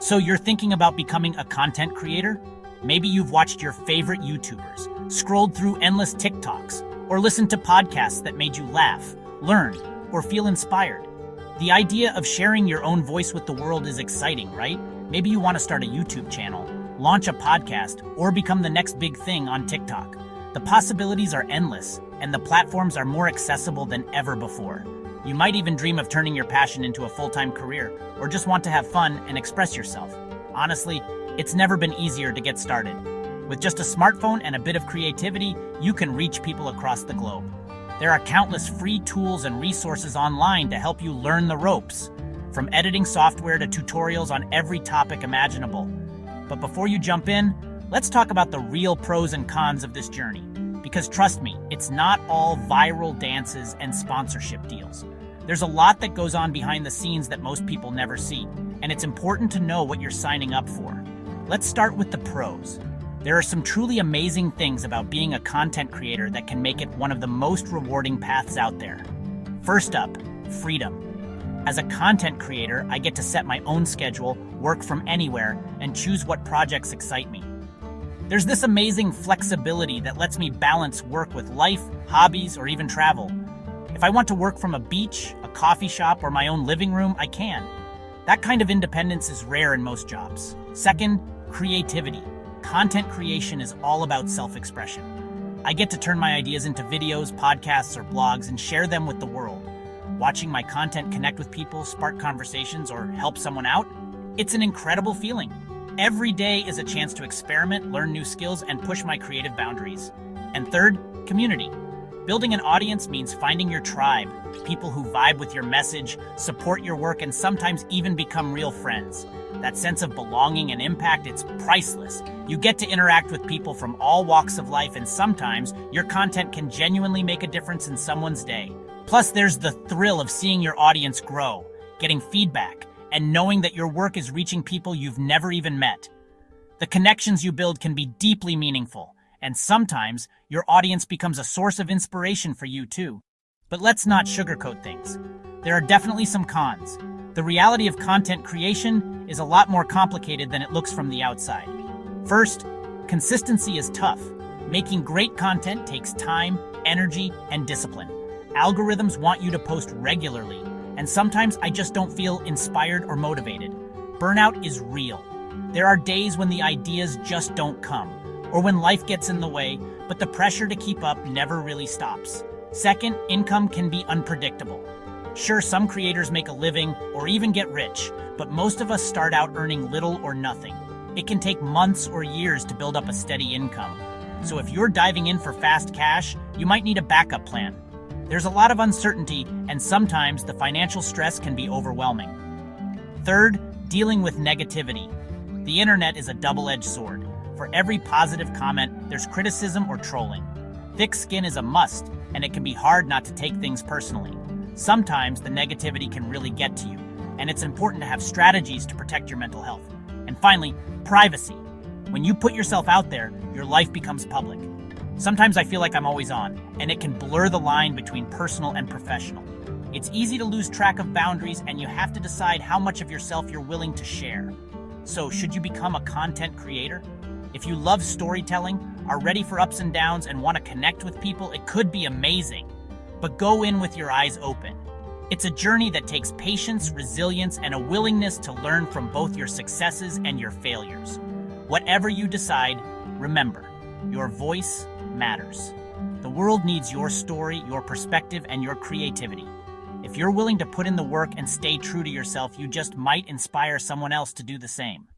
So you're thinking about becoming a content creator? Maybe you've watched your favorite YouTubers, scrolled through endless TikToks, or listened to podcasts that made you laugh, learn, or feel inspired. The idea of sharing your own voice with the world is exciting, right? Maybe you want to start a YouTube channel, launch a podcast, or become the next big thing on TikTok. The possibilities are endless, and the platforms are more accessible than ever before. You might even dream of turning your passion into a full-time career, or just want to have fun and express yourself. Honestly, it's never been easier to get started. With just a smartphone and a bit of creativity, you can reach people across the globe. There are countless free tools and resources online to help you learn the ropes, from editing software to tutorials on every topic imaginable. But before you jump in, let's talk about the real pros and cons of this journey. Because trust me, it's not all viral dances and sponsorship deals. There's a lot that goes on behind the scenes that most people never see, and it's important to know what you're signing up for. Let's start with the pros. There are some truly amazing things about being a content creator that can make it one of the most rewarding paths out there. First up, freedom. As a content creator, I get to set my own schedule, work from anywhere, and choose what projects excite me. There's this amazing flexibility that lets me balance work with life, hobbies, or even travel. If I want to work from a beach, a coffee shop, or my own living room, I can. That kind of independence is rare in most jobs. Second, creativity. Content creation is all about self-expression. I get to turn my ideas into videos, podcasts, or blogs and share them with the world. Watching my content connect with people, spark conversations, or help someone out, it's an incredible feeling. Every day is a chance to experiment, learn new skills, and push my creative boundaries. And third, community. Building an audience means finding your tribe, people who vibe with your message, support your work, and sometimes even become real friends. That sense of belonging and impact, it's priceless. You get to interact with people from all walks of life, and sometimes your content can genuinely make a difference in someone's day. Plus, there's the thrill of seeing your audience grow, getting feedback, and knowing that your work is reaching people you've never even met. The connections you build can be deeply meaningful, and sometimes your audience becomes a source of inspiration for you too. But let's not sugarcoat things. There are definitely some cons. The reality of content creation is a lot more complicated than it looks from the outside. First, consistency is tough. Making great content takes time, energy, and discipline. Algorithms want you to post regularly, and sometimes I just don't feel inspired or motivated. Burnout is real. There are days when the ideas just don't come, or when life gets in the way, but the pressure to keep up never really stops. Second, income can be unpredictable. Sure, some creators make a living or even get rich, but most of us start out earning little or nothing. It can take months or years to build up a steady income. So if you're diving in for fast cash, you might need a backup plan. There's a lot of uncertainty, and sometimes the financial stress can be overwhelming. Third, dealing with negativity. The internet is a double-edged sword. For every positive comment, there's criticism or trolling. Thick skin is a must, and it can be hard not to take things personally. Sometimes the negativity can really get to you, and it's important to have strategies to protect your mental health. And finally, privacy. When you put yourself out there, your life becomes public. Sometimes I feel like I'm always on, and it can blur the line between personal and professional. It's easy to lose track of boundaries, and you have to decide how much of yourself you're willing to share. So, should you become a content creator? If you love storytelling, are ready for ups and downs, and want to connect with people, it could be amazing. But go in with your eyes open. It's a journey that takes patience, resilience, and a willingness to learn from both your successes and your failures. Whatever you decide, remember, your voice matters. The world needs your story, your perspective, and your creativity. If you're willing to put in the work and stay true to yourself, you just might inspire someone else to do the same.